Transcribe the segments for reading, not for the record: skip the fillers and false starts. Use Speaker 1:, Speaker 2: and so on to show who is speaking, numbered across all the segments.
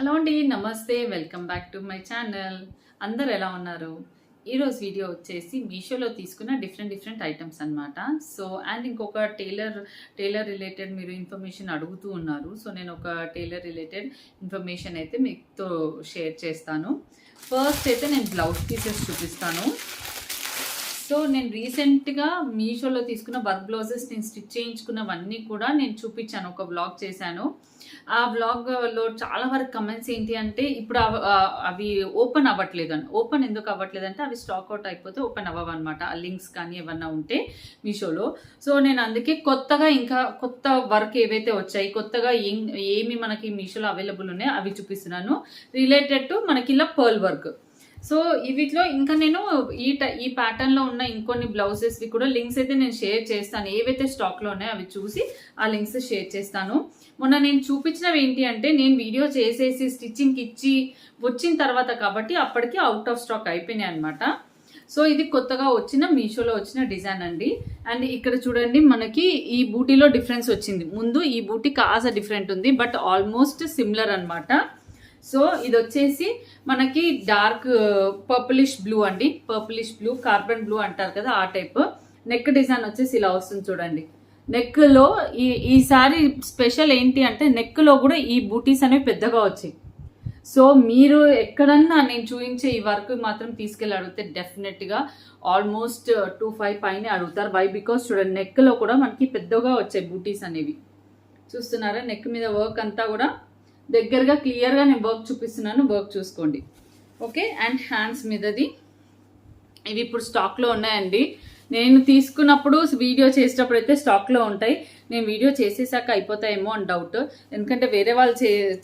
Speaker 1: Hello అండి, నమస్తే. Welcome back to my channel. అందరు ఎలా ఉన్నారు? ఈరోజు వీడియో వచ్చేసి మీషోలో తీసుకున్న డిఫరెంట్ ఐటమ్స్ అనమాట. సో అండ్ ఇంకొక టైలర్ రిలేటెడ్ మీరు ఇన్ఫర్మేషన్ అడుగుతూ ఉన్నారు. సో నేను ఒక టైలర్ రిలేటెడ్ ఇన్ఫర్మేషన్ అయితే మీతో షేర్ చేస్తాను. ఫస్ట్ అయితే నేను బ్లౌజ్ పీసెస్ చూపిస్తాను. సో నేను రీసెంట్గా మీషోలో తీసుకున్న వర్క్ బ్లౌజెస్ నేను స్టిచ్ చేయించుకున్నవన్నీ కూడా నేను చూపించాను, ఒక బ్లాగ్ చేశాను. ఆ బ్లాగ్లో చాలా వరకు కమెంట్స్ ఏంటి అంటే ఇప్పుడు అవి ఓపెన్ అవ్వట్లేదు అని. ఓపెన్ ఎందుకు అవ్వట్లేదు అంటే అవి స్టాక్ అవుట్ అయిపోతే ఓపెన్ అవ్వవన్నమాట, ఆ లింక్స్ కానీ ఏమన్నా ఉంటే మీషోలో. సో నేను అందుకే కొత్తగా ఇంకా కొత్త వర్క్ ఏవైతే వచ్చాయి, కొత్తగా ఏమి మనకి మీషోలో అవైలబుల్ ఉన్నాయో అవి చూపిస్తున్నాను, రిలేటెడ్ టు మనకి ఇలా పర్ల్ వర్క్. సో వీటిలో ఇంకా నేను ఈ ప్యాటర్న్లో ఉన్న ఇంకొన్ని బ్లౌజెస్వి కూడా లింక్స్ అయితే నేను షేర్ చేస్తాను. ఏవైతే స్టాక్లో ఉన్నాయో అవి చూసి ఆ లింక్స్ షేర్ చేస్తాను. మొన్న నేను చూపించినవి ఏంటి అంటే నేను వీడియో చేసేసి స్టిచ్చింగ్కి ఇచ్చి వచ్చిన తర్వాత కాబట్టి అప్పటికి అవుట్ ఆఫ్ స్టాక్ అయిపోయినాయి అనమాట. సో ఇది కొత్తగా వచ్చిన మీషోలో వచ్చిన డిజైన్ అండి. అండ్ ఇక్కడ చూడండి, మనకి ఈ బూటీలో డిఫరెన్స్ వచ్చింది. ముందు ఈ బూటీ కాస్త డిఫరెంట్ ఉంది, బట్ ఆల్మోస్ట్ సిమిలర్ అనమాట. సో ఇది వచ్చేసి మనకి డార్క్ పర్పులిష్ బ్లూ అండి, పర్పులిష్ బ్లూ, కార్బన్ బ్లూ అంటారు కదా, ఆ టైప్. నెక్ డిజైన్ వచ్చేసి ఇలా వస్తుంది చూడండి. నెక్లో ఈసారి స్పెషల్ ఏంటి అంటే నెక్లో కూడా ఈ బూటీస్ అనేవి పెద్దగా వచ్చాయి. సో మీరు ఎక్కడన్నా నేను చూపించే ఈ వర్క్ మాత్రం తీసుకెళ్ళి అడిగితే డెఫినెట్గా ఆల్మోస్ట్ 2,500 పైన అడుగుతారు. వై? బికాస్ చూడండి, నెక్లో కూడా మనకి పెద్దగా వచ్చాయి బూటీస్ అనేవి. చూస్తున్నారా? నెక్ మీద వర్క్ అంతా కూడా దగ్గరగా క్లియర్గా నేను వర్క్ చూపిస్తున్నాను, వర్క్ చూసుకోండి. ఓకే. అండ్ హ్యాండ్స్ మీదది ఇవి ఇప్పుడు స్టాక్లో ఉన్నాయండి. నేను తీసుకున్నప్పుడు వీడియో చేసేటప్పుడు అయితే స్టాక్లో ఉంటాయి. నేను వీడియో చేసేసాక అయిపోతాయేమో అని డౌట్, ఎందుకంటే వేరే వాళ్ళు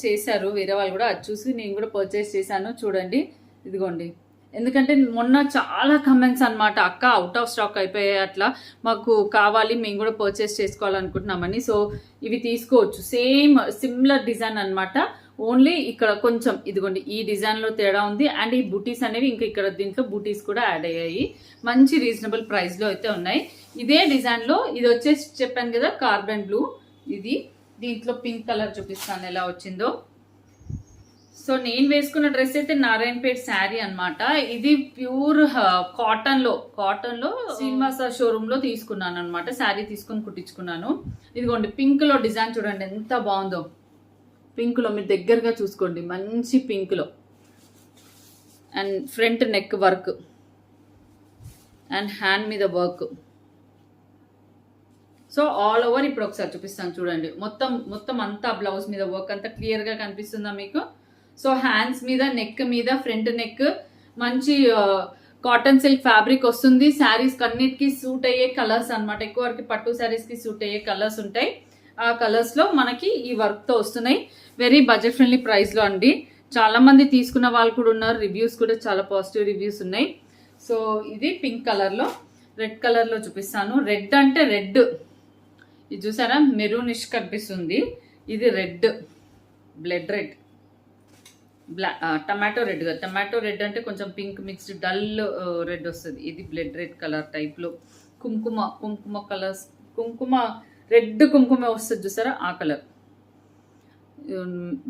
Speaker 1: చేశారు, వేరే వాళ్ళు కూడా అది చూసి నేను కూడా పర్చేస్ చేశాను. చూడండి, ఇదిగోండి. ఎందుకంటే మొన్న చాలా కమెంట్స్ అనమాట, అక్క అవుట్ ఆఫ్ స్టాక్ అయిపోయాయి, అట్లా మాకు కావాలి, మేము కూడా పర్చేస్ చేసుకోవాలనుకుంటున్నామని. సో ఇవి తీసుకోవచ్చు, సేమ్ సిమిలర్ డిజైన్ అనమాట. ఓన్లీ ఇక్కడ కొంచెం ఇదిగోండి ఈ డిజైన్లో తేడా ఉంది. అండ్ ఈ బూటీస్ అనేవి ఇంకా ఇక్కడ దీంట్లో బూటీస్ కూడా యాడ్ అయ్యాయి. మంచి రీజనబుల్ ప్రైస్లో అయితే ఉన్నాయి. ఇదే డిజైన్లో ఇది వచ్చేసి చెప్పాను కదా, కార్బన్ బ్లూ. ఇది దీంట్లో పింక్ కలర్ చూపిస్తాను ఎలా వచ్చిందో. సో నేను వేసుకున్న డ్రెస్ అయితే నారాయణపేట్ శారీ అనమాట. ఇది ప్యూర్ కాటన్లో శ్రీనివాస షోరూంలో తీసుకున్నాను అనమాట. శారీ తీసుకొని కుట్టించుకున్నాను. ఇదిగోండి పింక్లో డిజైన్ చూడండి ఎంత బాగుందో. పింక్లో మీరు దగ్గరగా చూసుకోండి, మంచి పింక్లో. And front neck work and hand మీద వర్క్. సో ఆల్ ఓవర్ ఇప్పుడు ఒకసారి చూపిస్తాను చూడండి. మొత్తం అంతా బ్లౌజ్ మీద వర్క్ అంతా క్లియర్గా కనిపిస్తుందా మీకు? సో హ్యాండ్స్ మీద, నెక్ మీద, ఫ్రంట్ నెక్ మంచి కాటన్ సిల్క్ ఫ్యాబ్రిక్ వస్తుంది. శారీస్ అన్నిటికీ సూట్ అయ్యే కలర్స్ అనమాట. ఎక్కువ వరకు పట్టు శారీస్కి సూట్ అయ్యే కలర్స్ ఉంటాయి. ఆ కలర్స్లో మనకి ఈ వర్క్తో వస్తున్నాయి. వెరీ బడ్జెట్ ఫ్రెండ్లీ ప్రైస్లో అండి. చాలామంది తీసుకున్న వాళ్ళు కూడా ఉన్నారు, రివ్యూస్ కూడా చాలా పాజిటివ్ రివ్యూస్ ఉన్నాయి. సో ఇది పింక్ కలర్లో, రెడ్ కలర్లో చూపిస్తాను. రెడ్ అంటే రెడ్, ఇది చూసారా, మెరూనిష్ కనిపిస్తుంది. ఇది red, blood red, tomato red కదా. టమాటో రెడ్ అంటే కొంచెం పింక్ మిక్స్డ్ డల్ రెడ్ వస్తుంది. ఇది బ్లడ్ రెడ్ కలర్ టైప్లో. కుంకుమ కలర్స్, రెడ్ కుంకుమ వస్తుంది చూసారా, ఆ కలర్.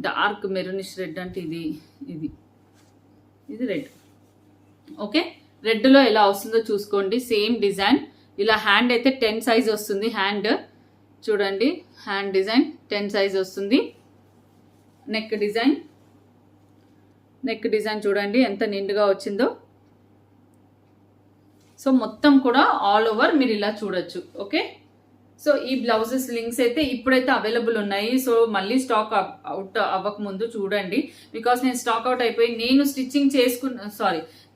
Speaker 1: డార్క్ మెరూనిష్ రెడ్ అంటే ఇది రెడ్. ఓకే, రెడ్లో ఎలా వస్తుందో చూసుకోండి. Same design. ఇలా హ్యాండ్ అయితే 10 సైజ్ వస్తుంది. హ్యాండ్ చూడండి, హ్యాండ్ డిజైన్ 10 సైజ్ వస్తుంది. నెక్ డిజైన్ చూడండి ఎంత నిండుగా వచ్చిందో. సో మొత్తం కూడా ఆల్ ఓవర్ మీరు ఇలా చూడొచ్చు. ఓకే. సో ఈ బ్లౌజెస్ లింక్స్ అయితే ఇప్పుడైతే అవైలబుల్ ఉన్నాయి. సో మళ్ళీ స్టాక్ అవుట్ అవ్వకముందు చూడండి, బికాస్ నేను స్టాక్ అవుట్ అయిపోయి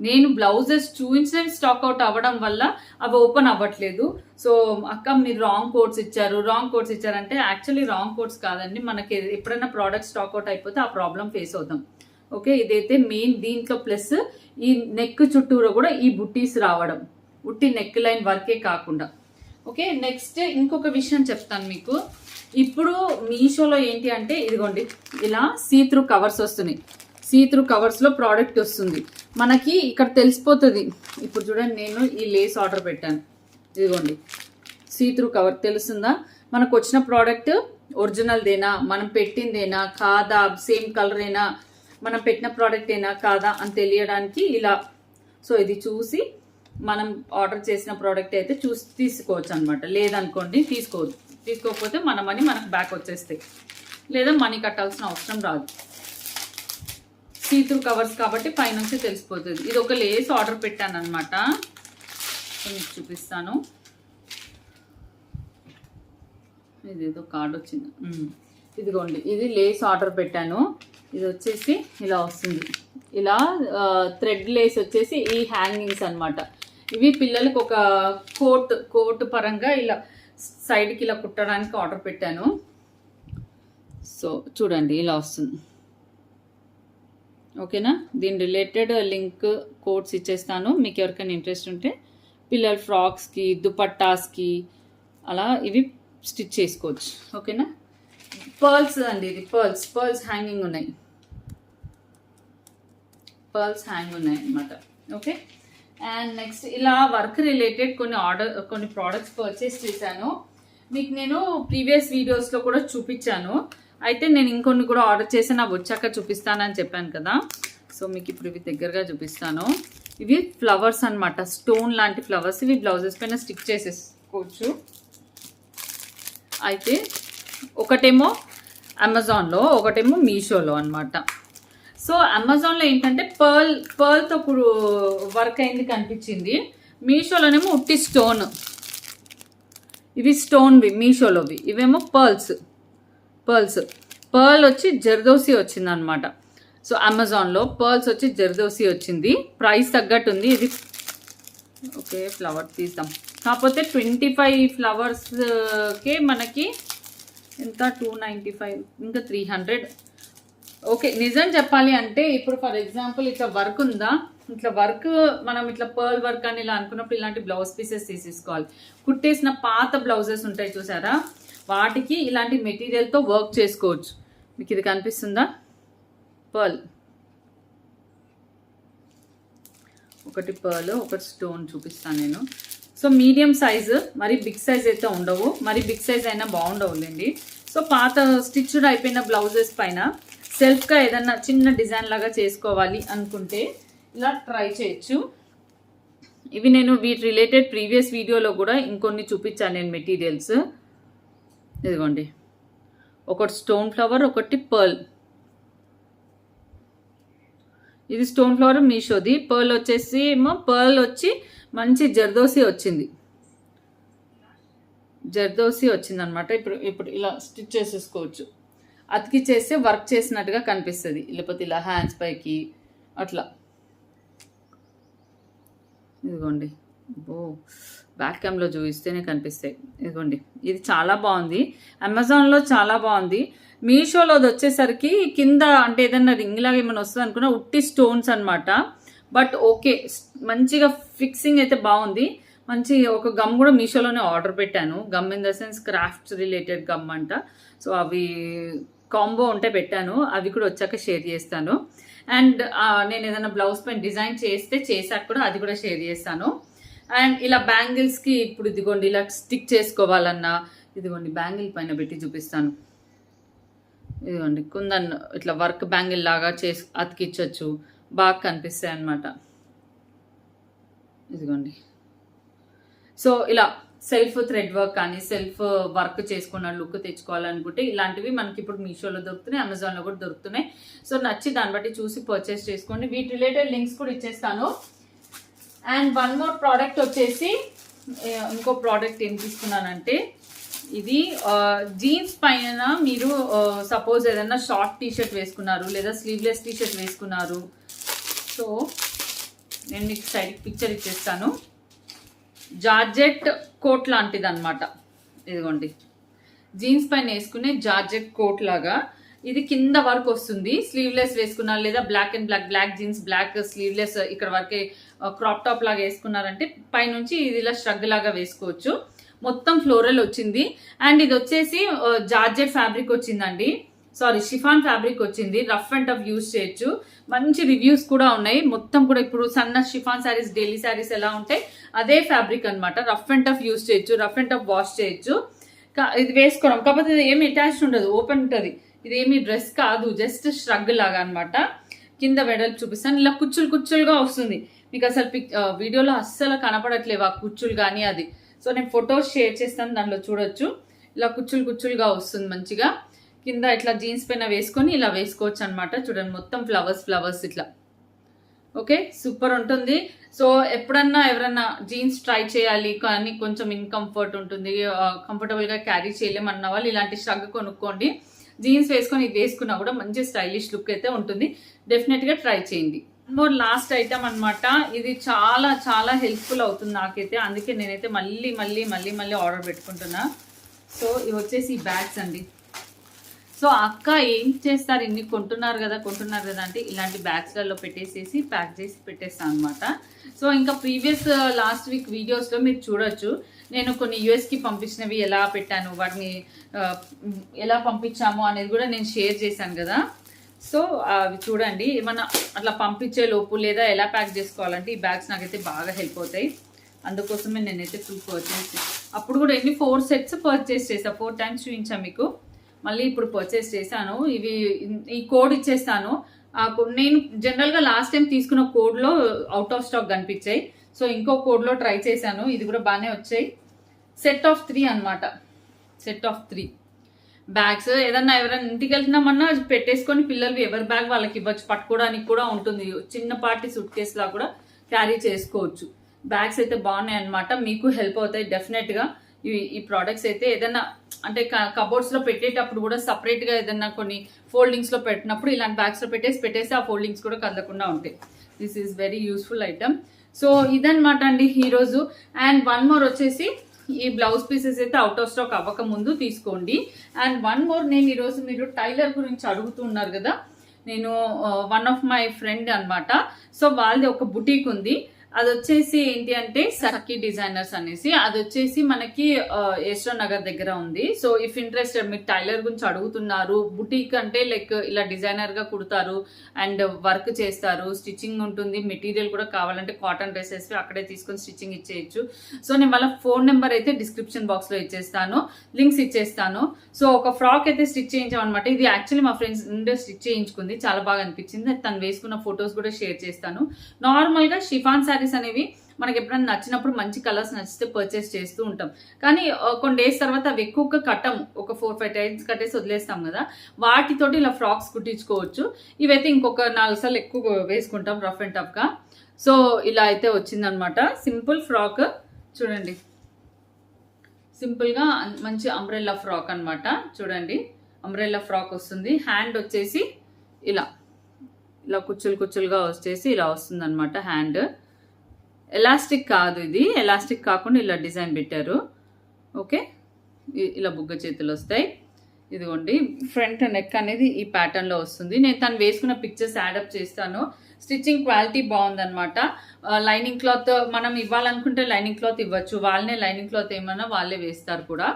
Speaker 1: నేను బ్లౌజెస్ చూపించినవి స్టాక్ అవుట్ అవ్వడం వల్ల అవి ఓపెన్ అవ్వట్లేదు. సో అక్క మీరు రాంగ్ కోడ్స్ ఇచ్చారంటే యాక్చువల్లీ రాంగ్ కోడ్స్ కాదండి. మనకి ఎప్పుడైనా ప్రోడక్ట్ స్టాక్ అవుట్ అయిపోతే ఆ ప్రాబ్లం ఫేస్ అవుతాం. ఓకే, ఇదైతే మెయిన్. దీంట్లో ప్లస్ ఈ నెక్ చుట్టూరా కూడా ఈ బుట్టీస్ రావడం, ఉట్టి నెక్ లైన్ వర్కే కాకుండా. ఓకే, నెక్స్ట్ ఇంకొక విషయం చెప్తాను మీకు. ఇప్పుడు మీషోలో ఏంటి అంటే ఇదిగోండి ఇలా సీత్రూ కవర్స్ వస్తున్నాయి. సీత్రూ కవర్స్లో ప్రోడక్ట్ వస్తుంది మనకి, ఇక్కడ తెలిసిపోతుంది. ఇప్పుడు చూడండి, నేను ఈ లేస్ ఆర్డర్ పెట్టాను. ఇదిగోండి సీత్రూ కవర్ తెలుస్తుందా? మనకు వచ్చిన ప్రోడక్ట్ ఒరిజినల్దేనా, మనం పెట్టిందేనా కాదా, సేమ్ కలర్ ఏనా, మనం పెట్టిన ప్రోడక్ట్ ఏనా కాదా అని తెలియడానికి ఇలా. సో ఇది చూసి మనం ఆర్డర్ చేసిన ప్రోడక్ట్ అయితే చూసి తీసుకోవచ్చు అనమాట. లేదనుకోండి తీసుకోకపోతే మన మనీ మనకు బ్యాక్ వచ్చేస్తాయి, లేదా మనీ కట్టాల్సిన అవసరం రాదు. సీత్రూ కవర్స్ కాబట్టి పైనుంచి తెలిసిపోతుంది. ఇది ఒక లేస్ ఆర్డర్ పెట్టాను అనమాట, మీకు చూపిస్తాను. ఇదేదో కార్డ్ వచ్చింది, ఇదిగోండి. ఇది లేస్ ఆర్డర్ పెట్టాను. ఇది వచ్చేసి ఇలా వస్తుంది. ఇలా థ్రెడ్ లేస్ వచ్చేసి ఈ హ్యాంగింగ్స్ అనమాట. ఇవి పిల్లలకు ఒక కోట్ పరంగా ఇలా సైడ్కి ఇలా కుట్టడానికి ఆర్డర్ పెట్టాను. సో చూడండి ఇలా వస్తుంది. ఓకేనా, దీని రిలేటెడ్ లింక్ కోడ్స్ ఇచ్చేస్తాను. మీకు ఎవరికైనా ఇంట్రెస్ట్ ఉంటే పిల్లల ఫ్రాక్స్కి, దుపట్టాస్కి అలా ఇవి స్టిచ్ చేసుకోవచ్చు. ఓకేనా, పర్ల్స్ అండి. ఇది పర్ల్స్ హ్యాంగింగ్ ఉన్నాయి, పర్ల్స్ హ్యాంగ్ ఉన్నాయి అనమాట. ఓకే, అండ్ నెక్స్ట్ ఇలా వర్క్ రిలేటెడ్ కొన్ని ప్రోడక్ట్స్ పర్చేస్ చేశాను. మీకు నేను ప్రీవియస్ వీడియోస్లో కూడా చూపించాను. అయితే నేను ఇంకొన్ని కూడా ఆర్డర్ చేసి నాకు వచ్చాక చూపిస్తానని చెప్పాను కదా. సో మీకు ఇప్పుడు ఇవి దగ్గరగా చూపిస్తాను. ఇవి ఫ్లవర్స్ అనమాట, స్టోన్ లాంటి ఫ్లవర్స్. ఇవి బ్లౌజెస్ పైన స్టిక్ చేసేసుకోవచ్చు. అయితే ఒకటేమో అమెజాన్లో, ఒకటేమో మీషోలో అనమాట. సో అమెజాన్లో ఏంటంటే పర్ల్తో వర్క్ అయింది కనిపించింది. మీషోలోనేమో ఉట్టి స్టోన్. ఇవి స్టోన్వి మీషోలోవి, ఇవేమో పర్ల్ వచ్చి జర్దోసి వచ్చింది అనమాట. సో అమెజాన్లో పర్ల్స్ వచ్చి జర్దోసి వచ్చింది. ప్రైస్ తగ్గట్టు ఉంది ఇది. ఓకే, ఫ్లవర్ తీద్దాం. కాకపోతే 25 ఫ్లవర్స్కే మనకి ఎంత 295, ఇంకా 300. ఓకే, నిజం చెప్పాలి అంటే ఇప్పుడు ఫర్ ఎగ్జాంపుల్ ఇట్లా వర్క్ ఉందా, ఇట్లా వర్క్ మనం ఇట్లా పర్ల్ వర్క్ అని ఇలా అనుకున్నప్పుడు ఇలాంటి బ్లౌజ్ పీసెస్ తీసేసుకోవాలి. కుట్టేసిన పాత బ్లౌజెస్ ఉంటాయి చూసారా, వాటికి ఇలాంటి మెటీరియల్తో వర్క్ చేసుకోవచ్చు. మీకు ఇది కనిపిస్తుందా, పర్ల్ ఒకటి, పర్ల్ ఒకటి స్టోన్ చూపిస్తాను నేను. సో మీడియం సైజు, మరి బిగ్ సైజ్ అయితే ఉండవు, మరి బిగ్ సైజ్ అయినా బాగుండవులేండి. సో పాత స్టిచ్డ్ అయిపోయిన బ్లౌజెస్ పైన సెల్ఫ్గా ఏదన్నా చిన్న డిజైన్ లాగా చేసుకోవాలి అనుకుంటే ఇలా ట్రై చేయొచ్చు. ఇవి నేను వీటి రిలేటెడ్ ప్రీవియస్ వీడియోలో కూడా ఇంకొన్ని చూపించాను నేను మెటీరియల్స్. ఇదిగోండి, ఒకటి స్టోన్ ఫ్లవర్, ఒకటి పర్ల్. ఇది స్టోన్ ఫ్లవర్ మీషోది. పర్ల్ వచ్చేసి పర్ల్ వచ్చి మంచి జర్దోసి వచ్చింది అనమాట. ఇప్పుడు ఇలా స్టిచ్ చేసేసుకోవచ్చు. అతికిచ్చేస్తే వర్క్ చేసినట్టుగా కనిపిస్తుంది. లేకపోతే ఇలా హ్యాండ్స్ పైకి అట్లా. ఇదిగోండి, బ్యాక్ క్యామ్లో చూపిస్తేనే కనిపిస్తాయి. ఇదిగోండి, ఇది చాలా బాగుంది. అమెజాన్లో చాలా బాగుంది. మీషోలోది వచ్చేసరికి కింద అంటే ఏదన్నా రింగ్ లాగా ఏమైనా వస్తుంది అనుకున్నా, ఉట్టి స్టోన్స్ అనమాట. బట్ ఓకే, మంచిగా ఫిక్సింగ్ అయితే బాగుంది. మంచి ఒక గమ్ కూడా మీషోలోనే ఆర్డర్ పెట్టాను. Gum in the sense crafts related gum అంట. సో అవి కాంబో ఉంటే పెట్టాను, అవి కూడా వచ్చాక షేర్ చేస్తాను. అండ్ నేను ఏదైనా బ్లౌజ్ పైన డిజైన్ చేసాక కూడా అది కూడా షేర్ చేస్తాను. అండ్ ఇలా బ్యాంగిల్స్కి ఇప్పుడు ఇదిగోండి ఇలా స్టిక్ చేసుకోవాలన్నా, ఇదిగోండి బ్యాంగిల్ పైన పెట్టి చూపిస్తాను. ఇదిగోండి కుందన్ ఇట్లా వర్క్ బ్యాంగిల్ లాగా అతికిచ్చచ్చు, బాగా కనిపిస్తాయి అన్నమాట. ఇదిగోండి, సో ఇలా సెల్ఫ్ థ్రెడ్ వర్క్ కానీ సెల్ఫ్ వర్క్ చేసుకున్న లుక్ తెచ్చుకోవాలనుకుంటే ఇలాంటివి మనకి ఇప్పుడు మీషోలో దొరుకుతున్నాయి, అమెజాన్లో కూడా దొరుకుతున్నాయి. సో నచ్చి దాన్ని బట్టి చూసి పర్చేస్ చేసుకోండి. వీటి రిలేటెడ్ లింక్స్ కూడా ఇచ్చేస్తాను. అండ్ వన్ మోర్ ప్రోడక్ట్ వచ్చేసి, ఇంకో ప్రోడక్ట్ ఏం తీసుకున్నానంటే, ఇది జీన్స్ పైన మీరు సపోజ్ ఏదైనా షార్ట్ టీషర్ట్ వేసుకున్నారు లేదా స్లీవ్లెస్ టీషర్ట్ వేసుకున్నారు. సో నేను మీకు సైడ్ పిక్చర్ ఇచ్చేస్తాను. జార్జెట్ కోట్ లాంటిది అనమాట. ఇదిగోండి, జీన్స్ పైన వేసుకునే జార్జెట్ కోట్ లాగా ఇది కింద వరకు వస్తుంది. స్లీవ్లెస్ వేసుకున్నారు లేదా black and black jeans, black sleeveless ఇక్కడ వరకే క్రాప్ టాప్ లాగా వేసుకున్నారంటే పైనుంచి ఇది ఇలా స్ట్రగ్ లాగా వేసుకోవచ్చు. మొత్తం ఫ్లోరల్ వచ్చింది. అండ్ ఇది వచ్చేసి జార్జెట్ ఫ్యాబ్రిక్ వచ్చిందండి, సారీ షిఫాన్ ఫ్యాబ్రిక్ వచ్చింది. రఫ్ అండ్ టఫ్ యూజ్ చేయొచ్చు. మంచి రివ్యూస్ కూడా ఉన్నాయి. మొత్తం కూడా ఇప్పుడు సన్న షిఫాన్ శారీస్, డైలీ శారీస్ ఎలా ఉంటాయి అదే ఫ్యాబ్రిక్ అనమాట. రఫ్ అండ్ టఫ్ యూజ్ చేయొచ్చు, రఫ్ అండ్ టఫ్ వాష్ చేయొచ్చు. ఇది వేసుకోవడం, కాకపోతే ఇది ఏమి అటాచ్డ్ ఉండదు, ఓపెన్ ఉంటుంది. ఇది ఏమి డ్రెస్ కాదు, జస్ట్ ష్రగ్ లాగా అనమాట. కింద వెడల్పు చూపిస్తాను. ఇలా కుచ్చులుగా వస్తుంది. మీకు అసలు వీడియోలో అస్సలు కనపడట్లేవు ఆ కుచ్చులు కానీ అది. సో నేను ఫొటోస్ షేర్ చేస్తాను, దాంట్లో చూడొచ్చు. ఇలా కుచ్చులుగా వస్తుంది మంచిగా. కింద ఇట్లా జీన్స్ పైన వేసుకొని ఇలా వేసుకోవచ్చు అనమాట. చూడండి మొత్తం ఫ్లవర్స్ ఇట్లా. ఓకే, సూపర్ ఉంటుంది. సో ఎప్పుడన్నా ఎవరన్నా జీన్స్ ట్రై చేయాలి కానీ కొంచెం ఇన్కంఫర్ట్ ఉంటుంది, కంఫర్టబుల్గా క్యారీ చేయలేమన్న వాళ్ళు ఇలాంటి ష్రగ్ కొనుక్కోండి. జీన్స్ వేసుకొని ఇది వేసుకున్నా కూడా మంచి స్టైలిష్ లుక్ అయితే ఉంటుంది. డెఫినెట్గా ట్రై చేయండి. మోర్ లాస్ట్ ఐటమ్ అనమాట. ఇది చాలా చాలా హెల్ప్ఫుల్ అవుతుంది నాకైతే, అందుకే నేనైతే మళ్ళీ ఆర్డర్ పెట్టుకుంటున్నా. సో ఇవి వచ్చేసి బ్యాగ్స్ అండి. సో అక్క ఏం చేస్తారు, ఇన్ని కొంటున్నారు కదా అంటే ఇలాంటి బ్యాగ్స్లలో పెట్టేసేసి ప్యాక్ చేసి పెట్టేస్తాను అనమాట. సో ఇంకా ప్రీవియస్ లాస్ట్ వీక్ వీడియోస్లో మీరు చూడొచ్చు, నేను కొన్ని యూఎస్కి పంపించినవి ఎలా పెట్టాను, వాటిని ఎలా పంపించాము అనేది కూడా నేను షేర్ చేశాను కదా. సో అవి చూడండి. ఏమన్నా అట్లా పంపించే లోపు లేదా ఎలా ప్యాక్ చేసుకోవాలంటే ఈ బ్యాగ్స్ నాకైతే బాగా హెల్ప్ అవుతాయి. అందుకోసమే నేనైతే 2 పర్చేస్, అప్పుడు కూడా 4 సెట్స్ పర్చేస్ చేశాను. 4 టైమ్స్ చూపించాను మీకు. మళ్ళీ ఇప్పుడు పర్చేస్ చేశాను. ఇవి ఈ కోడ్ ఇచ్చేస్తాను. నేను జనరల్గా లాస్ట్ టైం తీసుకున్న కోడ్లో అవుట్ ఆఫ్ స్టాక్ కనిపించాయి. సో ఇంకో కోడ్లో ట్రై చేశాను, ఇది కూడా బాగానే వచ్చాయి. సెట్ ఆఫ్ 3 అనమాట. Set of 3 bags. ఏదన్నా ఎవరైనా ఇంటికి వెళ్తున్నామన్నా పెట్టేసుకొని పిల్లలు ఎవరి బ్యాగ్ వాళ్ళకి ఇవ్వచ్చు, పట్టుకోవడానికి కూడా ఉంటుంది. చిన్నపాటి సూట్ కేసులా కూడా క్యారీ చేసుకోవచ్చు. బ్యాగ్స్ అయితే బాగున్నాయి అనమాట, మీకు హెల్ప్ అవుతాయి డెఫినెట్గా. ఈ ప్రోడక్ట్స్ అయితే ఏదైనా అంటే కబోర్డ్స్లో పెట్టేటప్పుడు కూడా సపరేట్గా ఏదైనా కొన్ని ఫోల్డింగ్స్లో పెట్టినప్పుడు ఇలాంటి బ్యాగ్స్లో పెట్టేసి ఆ ఫోల్డింగ్స్ కూడా కదలకుండా ఉంటాయి. This is very useful item. So ఇదనమాట అండి ఈరోజు. అండ్ 1 మోర్ వచ్చేసి ఈ బ్లౌజ్ పీసెస్ అయితే అవుట్ ఆఫ్ స్టాక్ అవ్వక ముందు తీసుకోండి. అండ్ 1 మోర్, నేను ఈరోజు మీరు టైలర్ గురించి అడుగుతున్నారు కదా, నేను వన్ ఆఫ్ మై ఫ్రెండ్ అనమాట. సో వాళ్ళది ఒక బుటీక్ ఉంది. అది వచ్చేసి ఏంటి అంటే సఖీ డిజైనర్స్ అనేసి, అది వచ్చేసి మనకి యశ్వ నగర్ దగ్గర ఉంది. సో ఇఫ్ ఇంట్రెస్టెడ్, మీరు టైలర్ గురించి అడుగుతున్నారు, బుటీక్ అంటే లైక్ ఇలా డిజైనర్ గా కుడతారు అండ్ వర్క్ చేస్తారు, స్టిచ్చింగ్ ఉంటుంది, మెటీరియల్ కూడా కావాలంటే కాటన్ డ్రెస్సెస్ అక్కడే తీసుకొని స్టిచ్చింగ్ ఇచ్చేయచ్చు. సో నేను వాళ్ళ ఫోన్ నెంబర్ అయితే డిస్క్రిప్షన్ బాక్స్ లో ఇచ్చేస్తాను, లింక్స్ ఇచ్చేస్తాను. సో ఒక ఫ్రాక్ అయితే స్టిచ్ చేయించామన్నమాట. ఇది యాక్చువల్లీ మా ఫ్రెండ్స్ స్టిచ్ చేయించుకుంది, చాలా బాగా అనిపించింది. తను వేసుకున్న ఫొటోస్ కూడా షేర్ చేస్తాను. నార్మల్ గా షిఫాన్ శారీస్ అనేవి మనకి ఎప్పుడైనా నచ్చినప్పుడు మంచి కలర్స్ నచ్చితే పర్చేస్ చేస్తూ ఉంటాం. కానీ కొన్ని డేస్ తర్వాత అవి ఎక్కువగా కట్టం, ఒక 4-5 టైమ్స్ కట్టేసి వదిలేస్తాం కదా, వాటితోటి ఇలా ఫ్రాక్స్ కుట్టించుకోవచ్చు. ఇవైతే ఇంకొక 4 సార్లు ఎక్కువ వేసుకుంటాం రఫ్ అండ్ టఫ్ గా. సో ఇలా అయితే వచ్చిందనమాట సింపుల్ ఫ్రాక్. చూడండి, సింపుల్ గా మంచి అంబ్రెల్లా ఫ్రాక్ అనమాట. చూడండి, అంబ్రెల్లా ఫ్రాక్ వస్తుంది. హ్యాండ్ వచ్చేసి ఇలా కుచ్చులుగా వచ్చేసి ఇలా వస్తుంది అనమాట. హ్యాండ్ ఎలాస్టిక్ కాదు, ఇది ఎలాస్టిక్ కాకుండా ఇలా డిజైన్ పెట్టారు. ఓకే, ఇలా బుగ్గ చేతులు వస్తాయి. ఇదిగోండి, ఫ్రంట్ నెక్ అనేది ఈ ప్యాటర్న్ లో వస్తుంది. నేను తను వేసుకున్న పిక్చర్స్ యాడప్ చేస్తాను. స్టిచ్చింగ్ క్వాలిటీ బాగుందనమాట. లైనింగ్ క్లాత్ మనం ఇవ్వాలనుకుంటే లైనింగ్ క్లాత్ ఇవ్వచ్చు, వాళ్ళనే లైనింగ్ క్లాత్ ఏమన్నా వాళ్ళే వేస్తారు కూడా.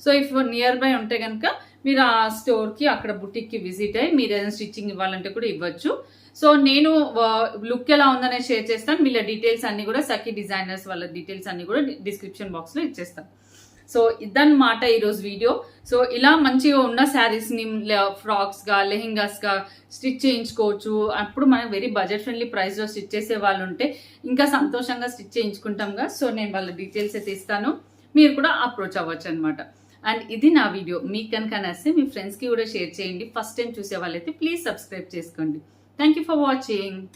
Speaker 1: సో ఇఫ్ నియర్ బై ఉంటే కనుక మీరు ఆ స్టోర్కి అక్కడ బుటిక్కి విజిట్ అయ్యి మీరు ఏదైనా స్టిచ్చింగ్ ఇవ్వాలంటే కూడా ఇవ్వచ్చు. సో నేను లుక్ ఎలా ఉందనే షేర్ చేస్తాను. వీళ్ళ డీటెయిల్స్ అన్ని కూడా సఖీ డిజైనర్స్ వాళ్ళ డీటెయిల్స్ అన్ని కూడా డిస్క్రిప్షన్ బాక్స్లో ఇచ్చేస్తాను. సో ఇదన్నమాట ఈరోజు వీడియో. సో ఇలా మంచిగా ఉన్న శారీస్ని ఫ్రాక్స్గా లెహెంగాస్గా స్టిచ్ చేయించుకోవచ్చు. అప్పుడు మనకు వెరీ బడ్జెట్ ఫ్రెండ్లీ ప్రైస్లో స్టిచ్ చేసే వాళ్ళు ఉంటే ఇంకా సంతోషంగా స్టిచ్ చేయించుకుంటాంగా. సో నేను వాళ్ళ డీటెయిల్స్ అయితే ఇస్తాను, మీరు కూడా అప్రోచ్ అవ్వచ్చు అనమాట. అండ్ ఇది నా వీడియో. మీకు కనుక నచ్చితే మీ ఫ్రెండ్స్కి కూడా షేర్ చేయండి. ఫస్ట్ టైం చూసే వాళ్ళైతే ప్లీజ్ సబ్స్క్రైబ్ చేసుకోండి. Thank you for watching.